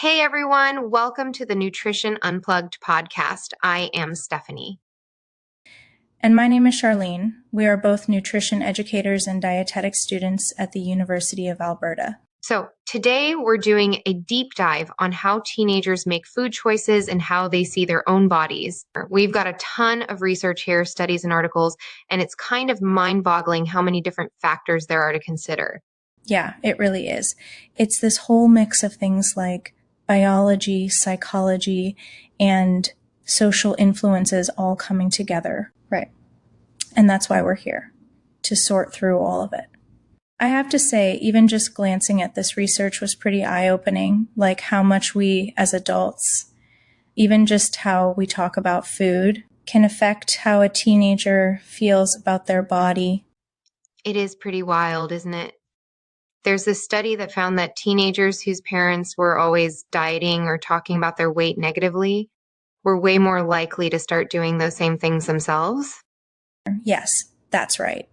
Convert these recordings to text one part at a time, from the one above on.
Hey everyone, welcome to the Nutrition Unplugged podcast. I am Stephanie. And my name is Charlene. We are both nutrition educators and dietetic students at the University of Alberta. So today we're doing a deep dive on how teenagers make food choices and how they see their own bodies. We've got a ton of research here, studies and articles, and it's kind of mind-boggling how many different factors there are to consider. Yeah, it really is. It's this whole mix of things like biology, psychology, and social influences all coming together. Right. And that's why we're here, to sort through all of it. I have to say, even just glancing at this research was pretty eye-opening, like how much we as adults, even just how we talk about food, can affect how a teenager feels about their body. It is pretty wild, isn't it? There's this study that found that teenagers whose parents were always dieting or talking about their weight negatively were way more likely to start doing those same things themselves. Yes, that's right.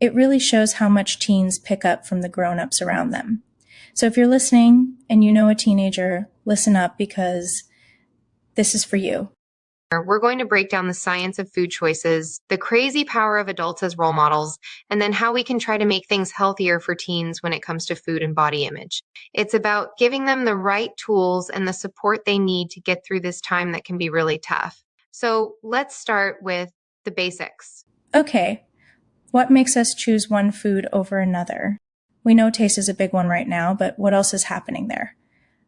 It really shows how much teens pick up from the grown-ups around them. So if you're listening and you know a teenager, listen up because this is for you. We're going to break down the science of food choices, the crazy power of adults as role models, and then how we can try to make things healthier for teens when it comes to food and body image. It's about giving them the right tools and the support they need to get through this time that can be really tough. So let's start with the basics. Okay, what makes us choose one food over another? We know taste is a big one right now, but what else is happening there?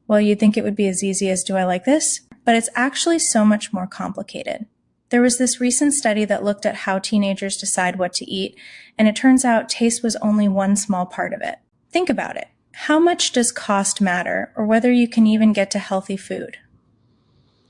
Well, you'd think it would be as easy as, do I like this? But it's actually so much more complicated. There was this recent study that looked at how teenagers decide what to eat, and it turns out taste was only one small part of it. Think about it. How much does cost matter, or whether you can even get to healthy food?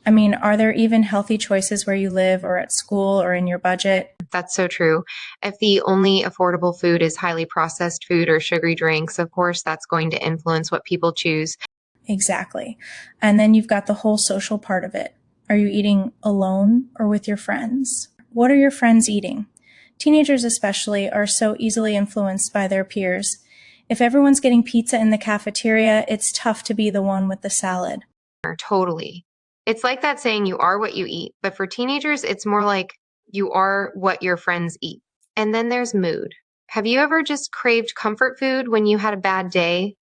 I mean, are there even healthy choices where you live or at school or in your budget? That's so true. If the only affordable food is highly processed food or sugary drinks, of course, that's going to influence what people choose. Exactly. And then you've got the whole social part of it. Are you eating alone or with your friends? What are your friends eating? Teenagers especially are so easily influenced by their peers. If everyone's getting pizza in the cafeteria, it's tough to be the one with the salad. Totally. It's like that saying, you are what you eat. But for teenagers, it's more like you are what your friends eat. And then there's mood. Have you ever just craved comfort food when you had a bad day?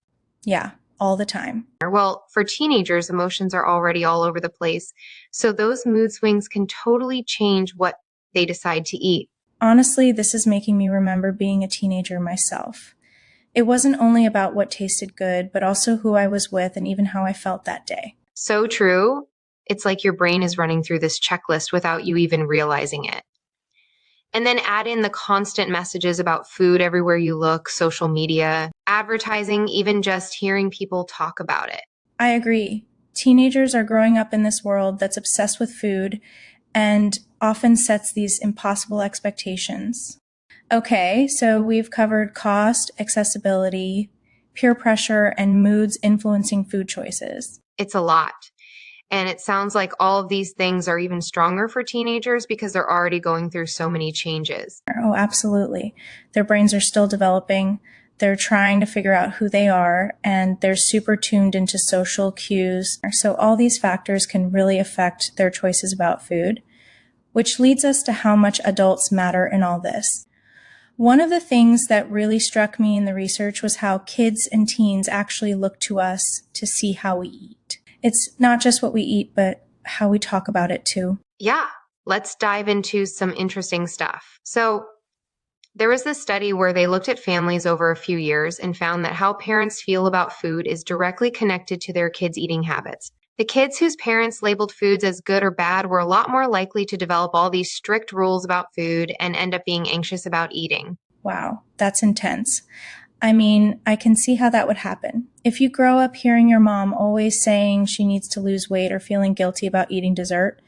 Yeah, all the time. Well, for teenagers, emotions are already all over the place. So those mood swings can totally change what they decide to eat. Honestly, this is making me remember being a teenager myself. It wasn't only about what tasted good, but also who I was with and even how I felt that day. So true. It's like your brain is running through this checklist without you even realizing it. And then add in the constant messages about food everywhere you look, social media, advertising, even just hearing people talk about it. I agree. Teenagers are growing up in this world that's obsessed with food and often sets these impossible expectations. Okay, so we've covered cost, accessibility, peer pressure, and moods influencing food choices. It's a lot. And it sounds like all of these things are even stronger for teenagers because they're already going through so many changes. Oh, absolutely. Their brains are still developing. They're trying to figure out who they are, and they're super tuned into social cues. So all these factors can really affect their choices about food, which leads us to how much adults matter in all this. One of the things that really struck me in the research was how kids and teens actually look to us to see how we eat. It's not just what we eat, but how we talk about it too. Yeah, let's dive into some interesting stuff. So there was this study where they looked at families over a few years and found that how parents feel about food is directly connected to their kids' eating habits. The kids whose parents labeled foods as good or bad were a lot more likely to develop all these strict rules about food and end up being anxious about eating. Wow, that's intense. I mean, I can see how that would happen. If you grow up hearing your mom always saying she needs to lose weight or feeling guilty about eating dessert,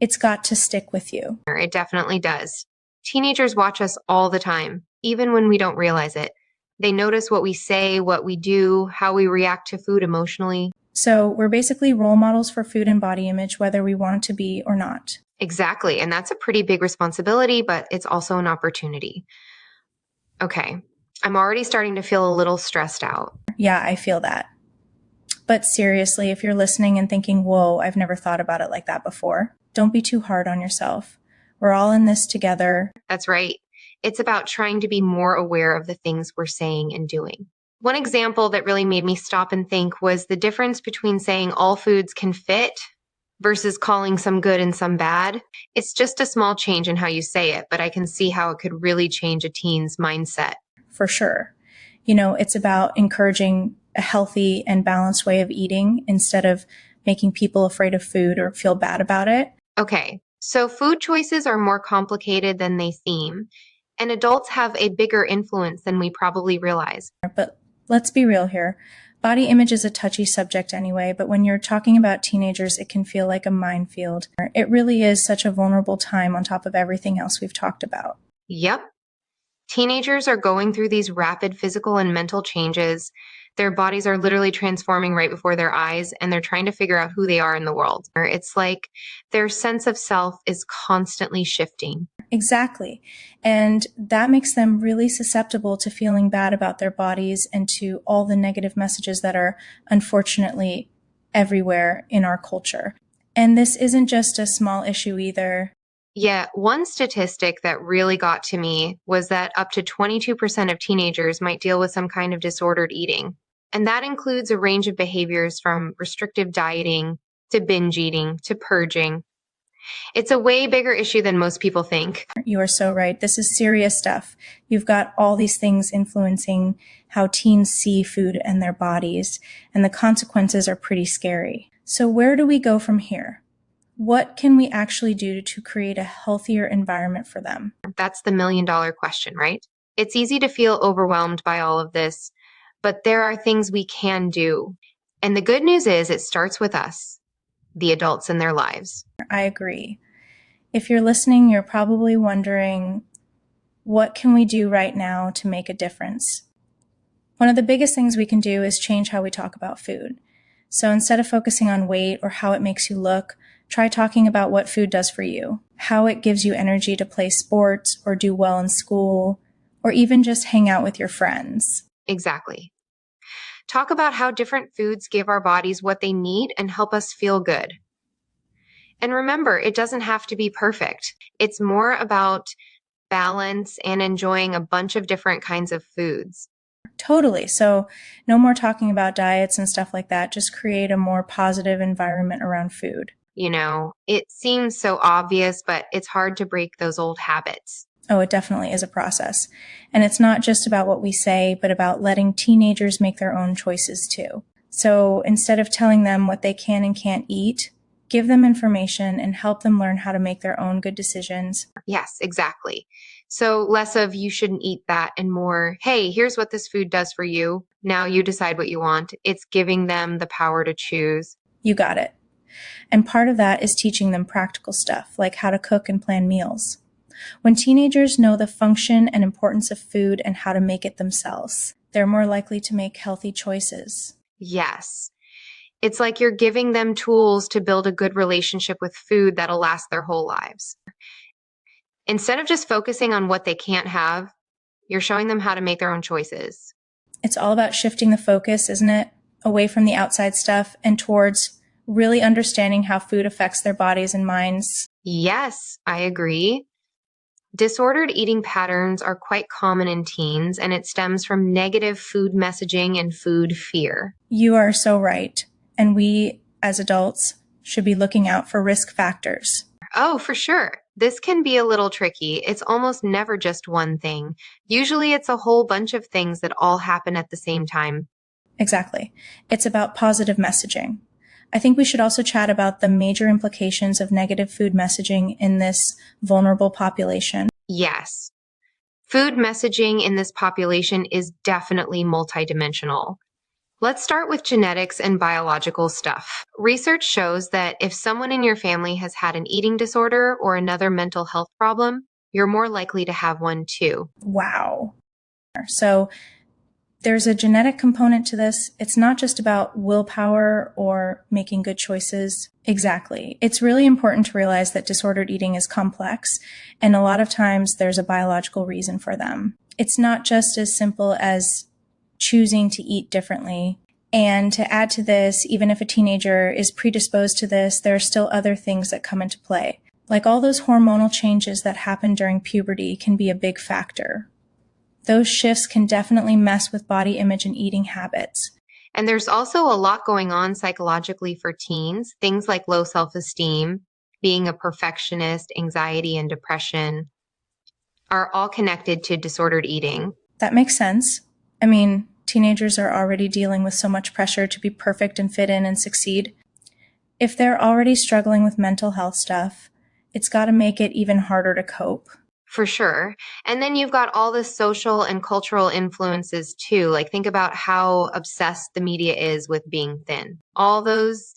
it's got to stick with you. It definitely does. Teenagers watch us all the time, even when we don't realize it. They notice what we say, what we do, how we react to food emotionally. So we're basically role models for food and body image, whether we want to be or not. Exactly. And that's a pretty big responsibility, but it's also an opportunity. Okay. I'm already starting to feel a little stressed out. Yeah, I feel that. But seriously, if you're listening and thinking, whoa, I've never thought about it like that before, don't be too hard on yourself. We're all in this together. That's right. It's about trying to be more aware of the things we're saying and doing. One example that really made me stop and think was the difference between saying all foods can fit versus calling some good and some bad. It's just a small change in how you say it, but I can see how it could really change a teen's mindset. For sure. It's about encouraging a healthy and balanced way of eating instead of making people afraid of food or feel bad about it. Okay, so food choices are more complicated than they seem, and adults have a bigger influence than we probably realize. But let's be real here. Body image is a touchy subject anyway, but when you're talking about teenagers, it can feel like a minefield. It really is such a vulnerable time on top of everything else we've talked about. Yep. Teenagers are going through these rapid physical and mental changes. Their bodies are literally transforming right before their eyes, and they're trying to figure out who they are in the world. It's like their sense of self is constantly shifting. Exactly. And that makes them really susceptible to feeling bad about their bodies and to all the negative messages that are unfortunately everywhere in our culture. And this isn't just a small issue either. Yeah, one statistic that really got to me was that up to 22% of teenagers might deal with some kind of disordered eating. And that includes a range of behaviors from restrictive dieting to binge eating to purging. It's a way bigger issue than most people think. You are so right. This is serious stuff. You've got all these things influencing how teens see food and their bodies, and the consequences are pretty scary. So where do we go from here? What can we actually do to create a healthier environment for them? That's the million-dollar question, right? It's easy to feel overwhelmed by all of this, but there are things we can do. And the good news is it starts with us, the adults in their lives. I agree. If you're listening, you're probably wondering, what can we do right now to make a difference? One of the biggest things we can do is change how we talk about food. So instead of focusing on weight or how it makes you look, try talking about what food does for you, how it gives you energy to play sports or do well in school, or even just hang out with your friends. Exactly. Talk about how different foods give our bodies what they need and help us feel good. And remember, it doesn't have to be perfect. It's more about balance and enjoying a bunch of different kinds of foods. Totally. So no more talking about diets and stuff like that. Just create a more positive environment around food. It seems so obvious, but it's hard to break those old habits. Oh, it definitely is a process. And it's not just about what we say, but about letting teenagers make their own choices too. So instead of telling them what they can and can't eat, give them information and help them learn how to make their own good decisions. Yes, exactly. So less of you shouldn't eat that and more, hey, here's what this food does for you. Now you decide what you want. It's giving them the power to choose. You got it. And part of that is teaching them practical stuff, like how to cook and plan meals. When teenagers know the function and importance of food and how to make it themselves, they're more likely to make healthy choices. Yes. It's like you're giving them tools to build a good relationship with food that'll last their whole lives. Instead of just focusing on what they can't have, you're showing them how to make their own choices. It's all about shifting the focus, isn't it? Away from the outside stuff and towards really understanding how food affects their bodies and minds. Yes, I agree. Disordered eating patterns are quite common in teens, and it stems from negative food messaging and food fear. You are so right. And we, as adults, should be looking out for risk factors. Oh, for sure. This can be a little tricky. It's almost never just one thing. Usually it's a whole bunch of things that all happen at the same time. Exactly. It's about positive messaging. I think we should also chat about the major implications of negative food messaging in this vulnerable population. Yes. Food messaging in this population is definitely multidimensional. Let's start with genetics and biological stuff. Research shows that if someone in your family has had an eating disorder or another mental health problem, you're more likely to have one too. Wow. So there's a genetic component to this. It's not just about willpower or making good choices. Exactly. It's really important to realize that disordered eating is complex, and a lot of times there's a biological reason for them. It's not just as simple as choosing to eat differently. And to add to this, even if a teenager is predisposed to this, there are still other things that come into play. Like all those hormonal changes that happen during puberty can be a big factor. Those shifts can definitely mess with body image and eating habits. And there's also a lot going on psychologically for teens, things like low self-esteem, being a perfectionist, anxiety, and depression are all connected to disordered eating. That makes sense. I mean, teenagers are already dealing with so much pressure to be perfect and fit in and succeed. If they're already struggling with mental health stuff, it's got to make it even harder to cope. For sure. And then you've got all the social and cultural influences too. Like think about how obsessed the media is with being thin. All those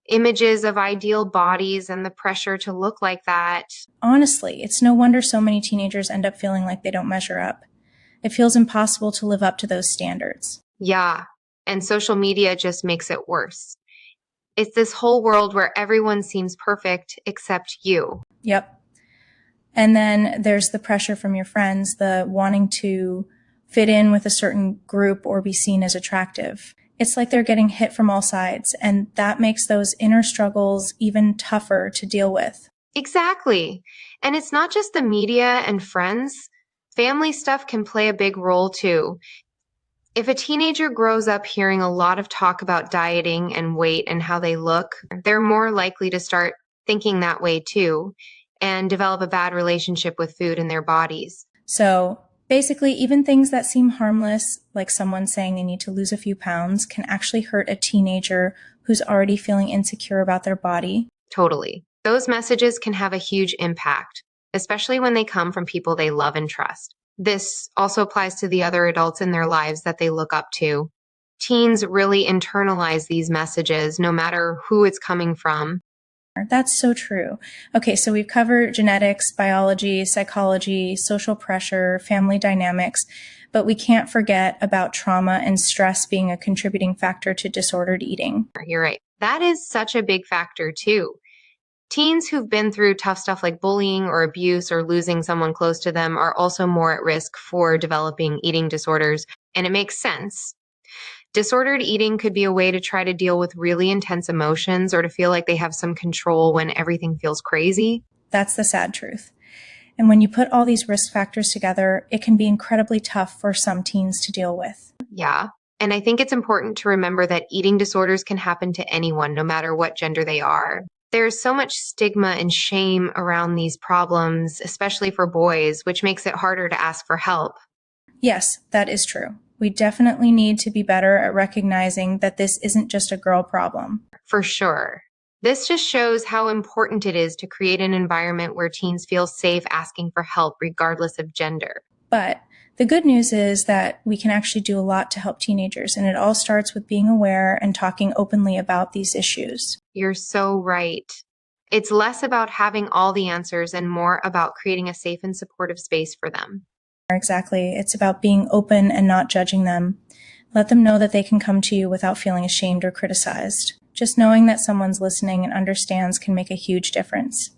images of ideal bodies and the pressure to look like that. Honestly, it's no wonder so many teenagers end up feeling like they don't measure up. It feels impossible to live up to those standards. Yeah. And social media just makes it worse. It's this whole world where everyone seems perfect except you. Yep. And then there's the pressure from your friends, the wanting to fit in with a certain group or be seen as attractive. It's like they're getting hit from all sides, and that makes those inner struggles even tougher to deal with. Exactly. And it's not just the media and friends. Family stuff can play a big role too. If a teenager grows up hearing a lot of talk about dieting and weight and how they look, they're more likely to start thinking that way too and develop a bad relationship with food and their bodies. So basically, even things that seem harmless, like someone saying they need to lose a few pounds, can actually hurt a teenager who's already feeling insecure about their body. Totally. Those messages can have a huge impact, especially when they come from people they love and trust. This also applies to the other adults in their lives that they look up to. Teens really internalize these messages, no matter who it's coming from. That's so true. Okay, so we've covered genetics, biology, psychology, social pressure, family dynamics, but we can't forget about trauma and stress being a contributing factor to disordered eating. You're right. That is such a big factor too. Teens who've been through tough stuff like bullying or abuse or losing someone close to them are also more at risk for developing eating disorders, and it makes sense. Disordered eating could be a way to try to deal with really intense emotions or to feel like they have some control when everything feels crazy. That's the sad truth. And when you put all these risk factors together, it can be incredibly tough for some teens to deal with. Yeah. And I think it's important to remember that eating disorders can happen to anyone, no matter what gender they are. There's so much stigma and shame around these problems, especially for boys, which makes it harder to ask for help. Yes, that is true. We definitely need to be better at recognizing that this isn't just a girl problem. For sure. This just shows how important it is to create an environment where teens feel safe asking for help, regardless of gender. But the good news is that we can actually do a lot to help teenagers, and it all starts with being aware and talking openly about these issues. You're so right. It's less about having all the answers and more about creating a safe and supportive space for them. Exactly. It's about being open and not judging them. Let them know that they can come to you without feeling ashamed or criticized. Just knowing that someone's listening and understands can make a huge difference.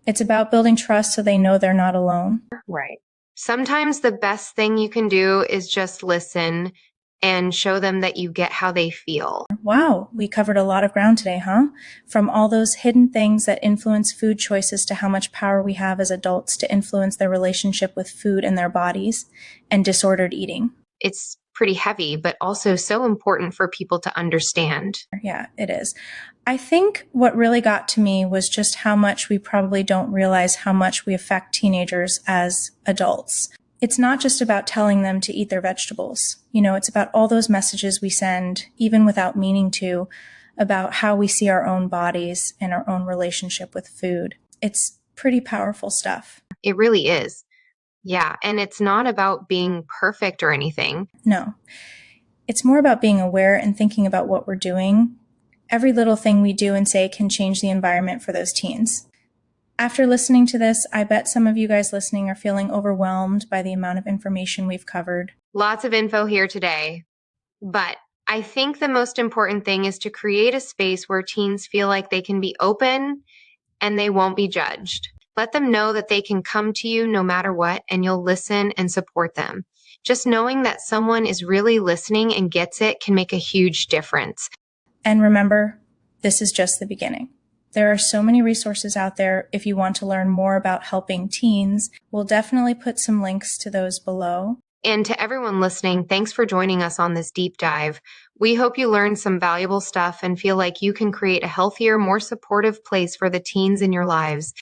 It's about building trust so they know they're not alone. Right. Sometimes the best thing you can do is just listen and show them that you get how they feel. Wow, we covered a lot of ground today, huh? From all those hidden things that influence food choices to how much power we have as adults to influence their relationship with food and their bodies and disordered eating. It's pretty heavy, but also so important for people to understand. Yeah, it is. I think what really got to me was just how much we probably don't realize how much we affect teenagers as adults. It's not just about telling them to eat their vegetables. It's about all those messages we send, even without meaning to, about how we see our own bodies and our own relationship with food. It's pretty powerful stuff. It really is. Yeah, and it's not about being perfect or anything. No. It's more about being aware and thinking about what we're doing. Every little thing we do and say can change the environment for those teens. After listening to this, I bet some of you guys listening are feeling overwhelmed by the amount of information we've covered. Lots of info here today, but I think the most important thing is to create a space where teens feel like they can be open and they won't be judged. Let them know that they can come to you no matter what, and you'll listen and support them. Just knowing that someone is really listening and gets it can make a huge difference. And remember, this is just the beginning. There are so many resources out there if you want to learn more about helping teens. We'll definitely put some links to those below. And to everyone listening, thanks for joining us on this deep dive. We hope you learned some valuable stuff and feel like you can create a healthier, more supportive place for the teens in your lives.